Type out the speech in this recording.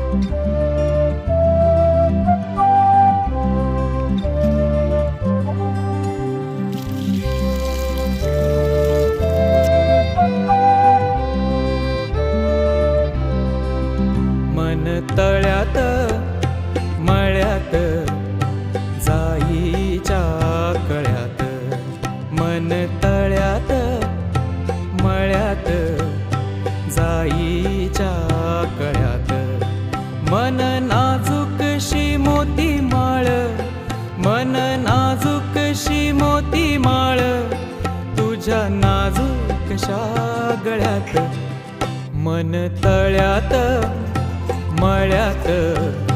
मन तळ्यात मळ्यात जाईच्या कळ्यात, मन तळ्यात मळ्यात जाईच्या कळ्यात, मन नाजूकशी मोती माळ, मन नाजूकशी मोती माळ, तुझ्या नाजूकशा गळ्यात, मन तळ्यात मळ्यात